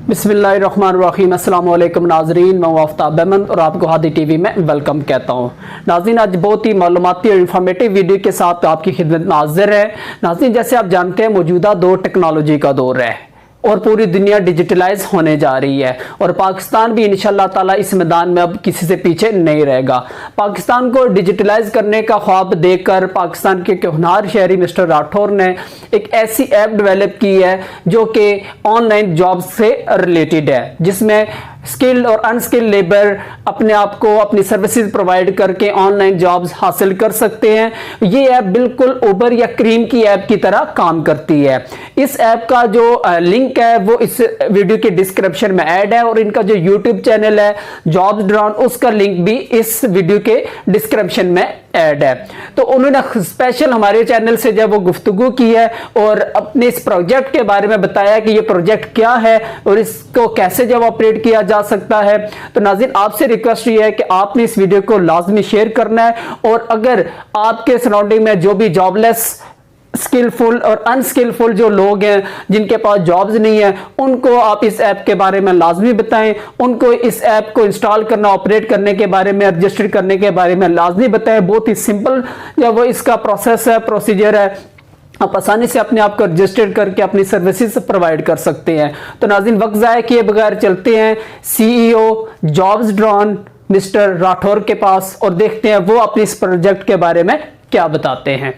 बिस्मिल्लाहिर्रहमानिर्रहीम। अस्सलाम वालेकुम नाज़रीन, मैं आफ्ताब अहमद और आपको हादी टीवी में वेलकम कहता हूँ। नाज़रीन, आज बहुत ही मालूमाती और इन्फॉर्मेटिव वीडियो के साथ आपकी खिदमत में हाजिर है। नाज़रीन, जैसे आप जानते हैं मौजूदा दौर टेक्नोलॉजी का दौर है और पूरी दुनिया डिजिटलाइज होने जा रही है और पाकिस्तान भी इंशाल्लाह ताला इस मैदान में अब किसी से पीछे नहीं रहेगा। पाकिस्तान को डिजिटलाइज करने का ख्वाब देखकर पाकिस्तान के होनहार शहरी मिस्टर राठौर ने एक ऐसी ऐप डेवलप की है जो कि ऑनलाइन जॉब से रिलेटेड है, जिसमें स्किल्ड और अनस्किल्ड लेबर अपने आप को अपनी सर्विसेज प्रोवाइड करके ऑनलाइन जॉब्स हासिल कर सकते हैं। ये ऐप बिल्कुल उबर या क्रीम की ऐप की तरह काम करती है। इस ऐप का जो लिंक है वो इस वीडियो के डिस्क्रिप्शन में ऐड है और इनका जो यूट्यूब चैनल है जॉब्स ड्रॉन, उसका लिंक भी इस वीडियो के डिस्क्रिप्शन में ऐड है। तो उन्होंने स्पेशल हमारे चैनल से जब वो गुफ्तगू की है और अपने इस प्रोजेक्ट के बारे में बताया कि ये प्रोजेक्ट क्या है और इसको कैसे जब ऑपरेट किया जा सकता है। तो नाज़रीन, आपसे रिक्वेस्ट ये है कि आपने इस वीडियो को लाजमी शेयर करना है और अगर आपके सराउंडिंग में जो भी जॉबलेस, स्किलफुल और अनस्किलफुल जो लोग हैं जिनके पास जॉब्स नहीं है, उनको आप इस ऐप के बारे में लाजमी बताएं। उनको इस ऐप को इंस्टॉल करना, ऑपरेट करने के बारे में, रजिस्टर करने के बारे में लाजमी बताएं। बहुत ही सिंपल या वो इसका प्रोसेस है, प्रोसीजर है। आप आसानी से अपने आप को रजिस्टर करके अपनी सर्विसेज प्रोवाइड कर सकते हैं। तो नाज़रीन, वक्त ज़ाया किए बगैर चलते हैं CEO jobs drawn mister Rathore के पास और देखते हैं वो अपने इस प्रोजेक्ट के बारे में क्या बताते हैं।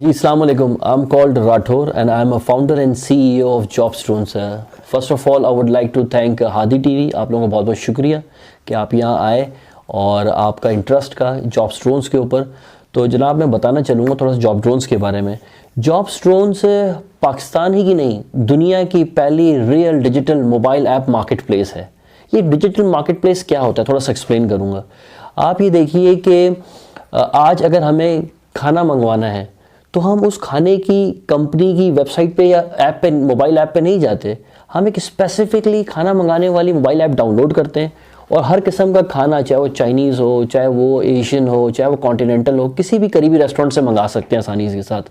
जी, अस्सलाम वालेकुम। I am called Rathore and I am a founder and CEO of jobs drone. First of all I would like to thank Hadi TV. आप लोगों का बहुत बहुत शुक्रिया कि आप यहाँ आए और आपका इंटरेस्ट का जॉब्स ड्रोन्स के ऊपर। तो जनाब, मैं बताना चलूँगा थोड़ा सा जॉब ड्रोन्स के बारे में। जॉब्स ड्रोन्स पाकिस्तान ही की नहीं, दुनिया की पहली real digital mobile app market place है। ये डिजिटल मार्केट प्लेस क्या होता है थोड़ा सा एक्सप्लेन करूँगा। आप ये देखिए कि आज अगर हमें खाना मंगवाना है तो हम उस खाने की कंपनी की वेबसाइट पे या ऐप पे, मोबाइल ऐप पे नहीं जाते। हम एक स्पेसिफिकली खाना मंगाने वाली मोबाइल ऐप डाउनलोड करते हैं और हर किस्म का खाना, चाहे वो चाइनीज़ हो, चाहे वो एशियन हो, चाहे वो कॉन्टिनेंटल हो, किसी भी करीबी रेस्टोरेंट से मंगा सकते हैं आसानी के साथ।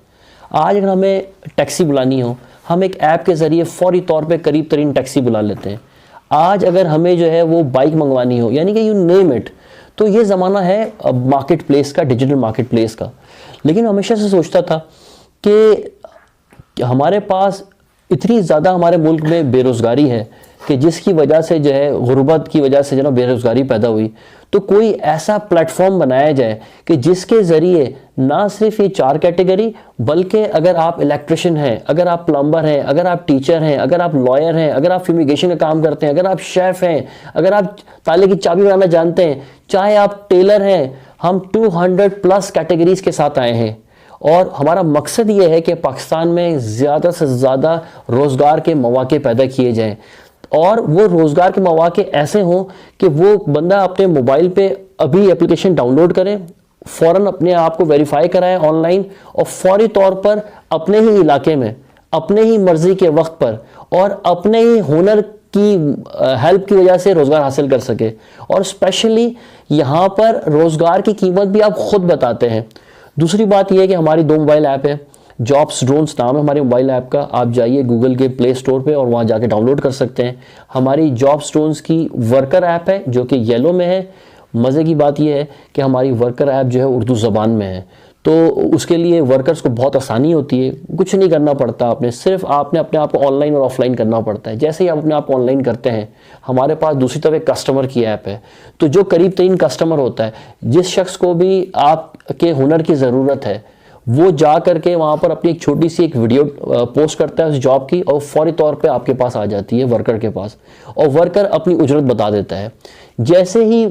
आज अगर हमें टैक्सी बुलानी हो, हम एक ऐप के ज़रिए फ़ौरी तौर पे करीब तरीन टैक्सी बुला लेते हैं। आज अगर हमें जो है वो बाइक मंगवानी हो, यानी कि यू नेम इट, तो ये ज़माना है मार्केट प्लेस का, डिजिटल मार्केट प्लेस का। लेकिन हमेशा से सोचता था कि हमारे पास इतनी ज़्यादा हमारे मुल्क में बेरोज़गारी है कि जिसकी वजह से जो है गुर्बत की वजह से जो है बेरोज़गारी पैदा हुई। तो कोई ऐसा प्लेटफॉर्म बनाया जाए कि जिसके ज़रिए ना सिर्फ ये 4 कैटेगरी, बल्कि अगर आप इलेक्ट्रिशियन हैं, अगर आप प्लम्बर हैं, अगर आप टीचर हैं, अगर आप लॉयर हैं, अगर आप फ्यूमिगेशन का काम करते हैं, अगर आप शेफ़ हैं, अगर आप ताले की चाबी बनाना जानते हैं, चाहे आप टेलर हैं, हम 200+ कैटेगरीज के साथ आए हैं। और हमारा मकसद ये है कि पाकिस्तान में ज़्यादा से ज़्यादा रोज़गार के मौके पैदा किए जाएँ और वो रोज़गार के मौके ऐसे हों कि वो बंदा अपने मोबाइल पे अभी एप्लीकेशन डाउनलोड करे, फ़ौरन अपने आप को वेरीफाई कराए ऑनलाइन और फौरी तौर पर अपने ही इलाके में, अपने ही मर्ज़ी के वक्त पर और अपने ही हुनर की हेल्प की वजह से रोज़गार हासिल कर सके। और स्पेशली यहाँ पर रोज़गार की कीमत भी आप ख़ुद बताते हैं। दूसरी बात यह है कि हमारी 2 मोबाइल ऐप है। जॉब्स ड्रोन्स नाम है हमारे मोबाइल ऐप का। आप जाइए गूगल के प्ले स्टोर पे और वहाँ जाके डाउनलोड कर सकते हैं। हमारी जॉब्स ड्रोन्स की वर्कर ऐप है जो कि येलो में है। मज़े की बात यह है कि हमारी वर्कर ऐप जो है उर्दू ज़बान में है, तो उसके लिए वर्कर्स को बहुत आसानी होती है। कुछ नहीं करना पड़ता, आपने सिर्फ आपने अपने आप को ऑनलाइन और ऑफलाइन करना पड़ता है। जैसे ही आप अपने आप को ऑनलाइन करते हैं, हमारे पास दूसरी तरफ एक कस्टमर की ऐप है। तो जो करीब 3 कस्टमर होता है, जिस शख्स को भी आपके हुनर की ज़रूरत है, वो जा करके वहाँ पर अपनी एक छोटी सी एक वीडियो पोस्ट करता है उस जॉब की और फौरी तौर पे आपके पास आ जाती है वर्कर के पास, और वर्कर अपनी उजरत बता देता है। जैसे ही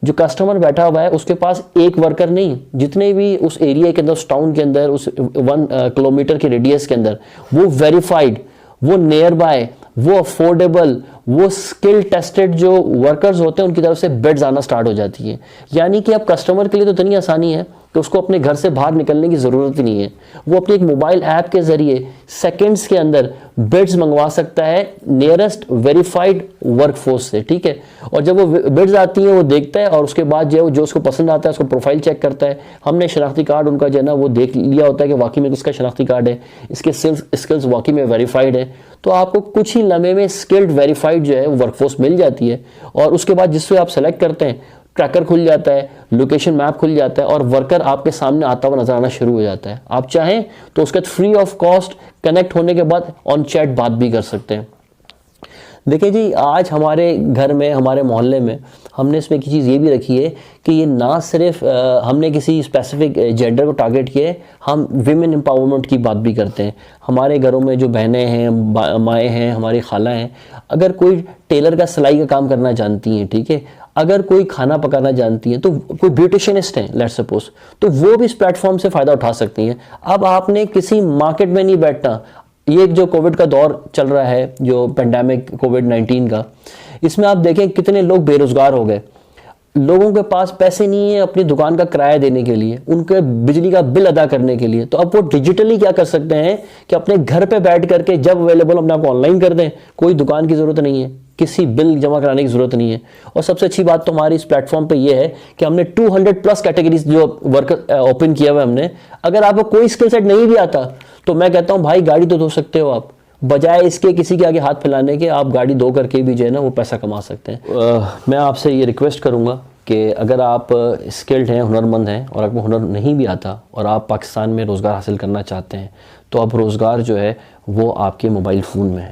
जो कस्टमर बैठा हुआ है उसके पास एक वर्कर नहीं, जितने भी उस एरिया के अंदर, उस टाउन के अंदर, उस 1 किलोमीटर के रेडियस के अंदर, वो वेरीफाइड, वो नियर बाय, वो अफोर्डेबल, वो स्किल टेस्टेड जो वर्कर्स होते हैं उनकी तरफ से बिड्स आना स्टार्ट हो जाती है। यानी कि अब कस्टमर के लिए तो इतनी आसानी है कि उसको अपने घर से बाहर निकलने की ज़रूरत ही नहीं है। वो अपने एक मोबाइल ऐप के ज़रिए सेकंड्स के अंदर बिड्स मंगवा सकता है नियरेस्ट वेरीफाइड वर्कफोर्स से, ठीक है। और जब वो बिड्स आती हैं वो देखता है और उसके बाद जो उसको पसंद आता है उसको प्रोफाइल चेक करता है। हमने शनाख्ती कार्ड उनका जो है ना वो देख लिया होता है कि वाकई में किसका शनाख्ती कार्ड है, इसके स्किल्स वाकई में वेरीफाइड है, तो आपको कुछ ही लम्हे में स्किल्ड वेरीफाइड जो है वो वर्कफोर्स मिल जाती है। और उसके बाद जिससे आप सेलेक्ट करते हैं ट्रैकर खुल जाता है, लोकेशन मैप खुल जाता है और वर्कर आपके सामने आता हुआ नजर आना शुरू हो जाता है। आप चाहें तो उसके बाद फ्री ऑफ कॉस्ट कनेक्ट होने के बाद ऑन चैट बात भी कर सकते हैं। देखिए जी, आज हमारे घर में, हमारे मोहल्ले में हमने इसमें एक चीज़ ये भी रखी है कि ये ना सिर्फ हमने किसी स्पेसिफिक जेंडर को टारगेट किया है, हम विमेन एम्पावरमेंट की बात भी करते हैं। हमारे घरों में जो बहनें हैं, माएँ हैं, हमारी खाला हैं, अगर कोई टेलर का सिलाई का काम करना जानती हैं, ठीक है, अगर कोई खाना पकाना जानती हैं, तो कोई ब्यूटिशियनिस्ट हैं लेट्स सपोज, तो वो भी इस प्लेटफॉर्म से फ़ायदा उठा सकती हैं। अब आपने किसी मार्केट में नहीं बैठना। ये जो कोविड का दौर चल रहा है, जो पेंडेमिक कोविड-19 का, इसमें आप देखें कितने लोग बेरोजगार हो गए। लोगों के पास पैसे नहीं है अपनी दुकान का किराया देने के लिए, उनके बिजली का बिल अदा करने के लिए, तो अब वो डिजिटली क्या कर सकते हैं कि अपने घर पे बैठ करके जब अवेलेबल अपने आप को ऑनलाइन कर दें, कोई दुकान की ज़रूरत नहीं है, किसी बिल जमा कराने की ज़रूरत नहीं है। और सबसे अच्छी बात तो हमारी इस प्लेटफॉर्म पे ये है कि हमने 200+ कैटेगरीज जो वर्क ओपन किया हुआ है हमने। अगर आपको कोई स्किल सेट नहीं भी आता तो मैं कहता हूँ भाई गाड़ी तो धो सकते हो आप, बजाय इसके किसी के आगे हाथ फैलाने के आप गाड़ी धो करके भी जो है ना वो पैसा कमा सकते हैं। मैं आपसे ये रिक्वेस्ट करूँगा कि अगर आप स्किल्ड हैं, हुनरमंद हैं और आपको हुनर नहीं भी आता और आप पाकिस्तान में रोज़गार हासिल करना चाहते हैं, तो अब रोज़गार जो है वो आपके मोबाइल फ़ोन में है।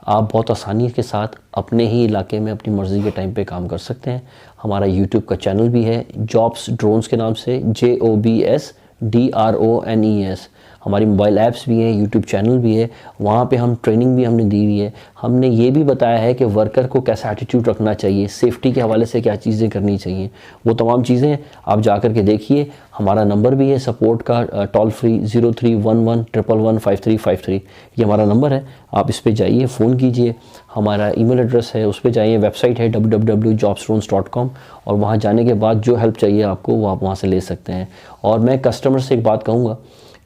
आप बहुत आसानी के साथ अपने ही इलाके में अपनी मर्ज़ी के टाइम पे काम कर सकते हैं। हमारा यूट्यूब का चैनल भी है जॉब्स ड्रोन्स के नाम से, JOBS DRONES। हमारी मोबाइल ऐप्स भी हैं, यूट्यूब चैनल भी है, वहाँ पे हम ट्रेनिंग भी हमने दी हुई है। हमने ये भी बताया है कि वर्कर को कैसा एटीट्यूड रखना चाहिए, सेफ्टी के हवाले से क्या चीज़ें करनी चाहिए, वो तमाम चीज़ें आप जा कर के देखिए। हमारा नंबर भी है सपोर्ट का, टोल फ्री 0311115353, ये हमारा नंबर है। आप इस पर जाइए, फ़ोन कीजिए। हमारा ईमेल एड्रेस है, उस पर जाइए। वेबसाइट है www.jobsdrones.com और वहाँ जाने के बाद जो हेल्प चाहिए आपको वो आप वहाँ से ले सकते हैं। और मैं कस्टमर से एक बात कहूँगा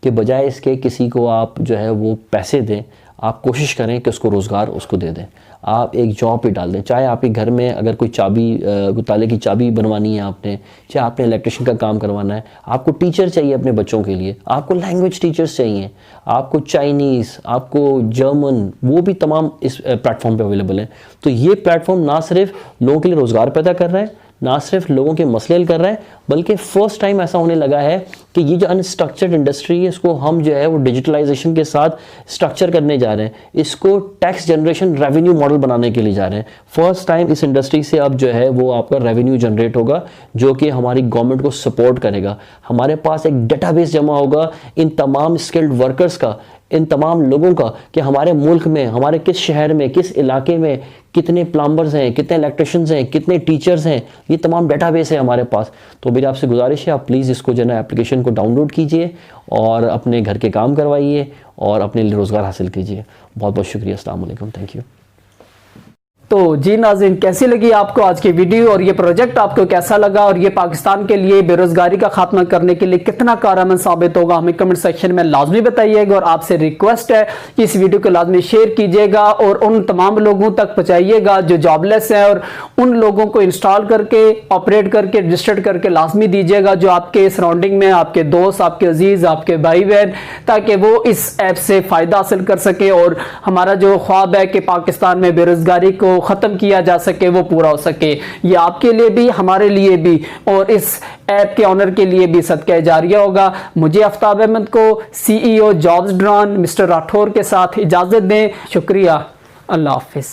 कि बजाय इसके किसी को आप जो है वो पैसे दें, आप कोशिश करें कि उसको रोज़गार उसको दे दें। आप एक जॉब पे डाल दें, चाहे आपके घर में अगर कोई ताले की चाबी बनवानी है आपने, चाहे आपने इलेक्ट्रिशियन का काम करवाना है, आपको टीचर चाहिए अपने बच्चों के लिए, आपको लैंग्वेज टीचर्स चाहिए, आपको चाइनीज़, आपको जर्मन, वो भी तमाम इस प्लेटफॉर्म पे अवेलेबल है। तो ये प्लेटफॉर्म ना सिर्फ लोगों के लिए रोज़गार पैदा कर रहा है, ना सिर्फ लोगों के मसले हल कर रहा है, बल्कि फर्स्ट टाइम ऐसा होने लगा है कि ये जो अनस्ट्रक्चर्ड इंडस्ट्री है इसको हम जो है वो डिजिटलाइजेशन के साथ स्ट्रक्चर करने जा रहे हैं, इसको टैक्स जनरेशन रेवेन्यू मॉडल बनाने के लिए जा रहे हैं। फर्स्ट टाइम इस इंडस्ट्री से अब जो है वो आपका रेवेन्यू जनरेट होगा जो कि हमारी गवर्नमेंट को सपोर्ट करेगा। हमारे पास एक डेटाबेस जमा होगा इन तमाम स्किल्ड वर्कर्स का, इन तमाम लोगों का, कि हमारे मुल्क में, हमारे किस शहर में, किस इलाके में कितने प्लम्बर्स हैं, कितने इलेक्ट्रिशियंस हैं, कितने टीचर्स हैं, ये तमाम डेटाबेस है हमारे पास। तो मेरी आपसे गुजारिश है आप प्लीज़ इसको जो है ना एप्लीकेशन को डाउनलोड कीजिए और अपने घर के काम करवाइए और अपने लिए रोज़गार हासिल कीजिए। बहुत बहुत शुक्रिया। अस्सलाम वालेकुम। Thank you. तो जी नाज़रीन, कैसी लगी आपको आज की वीडियो और ये प्रोजेक्ट आपको कैसा लगा और ये पाकिस्तान के लिए बेरोजगारी का खात्मा करने के लिए कितना कारगर साबित होगा, हमें कमेंट सेक्शन में लाजमी बताइएगा। और आपसे रिक्वेस्ट है कि इस वीडियो को लाजमी शेयर कीजिएगा और उन तमाम लोगों तक पहुंचाइएगा जो जॉबलेस हैं, और उन लोगों को इंस्टॉल करके, ऑपरेट करके, रजिस्टर्ड करके लाजमी दीजिएगा जो आपके सराउंडिंग में, आपके दोस्त, आपके अजीज, आपके भाई बहन, ताकि वो इस ऐप से फ़ायदा हासिल कर सके और हमारा जो ख्वाब है कि पाकिस्तान में बेरोजगारी को खत्म किया जा सके वो पूरा हो सके। ये आपके लिए भी, हमारे लिए भी और इस ऐप के ऑनर के लिए भी सदका जारिया होगा। मुझे आफ्ताब अहमद को CEO jobs drone mister Rathore के साथ इजाजत दें। शुक्रिया। अल्लाह हाफिज।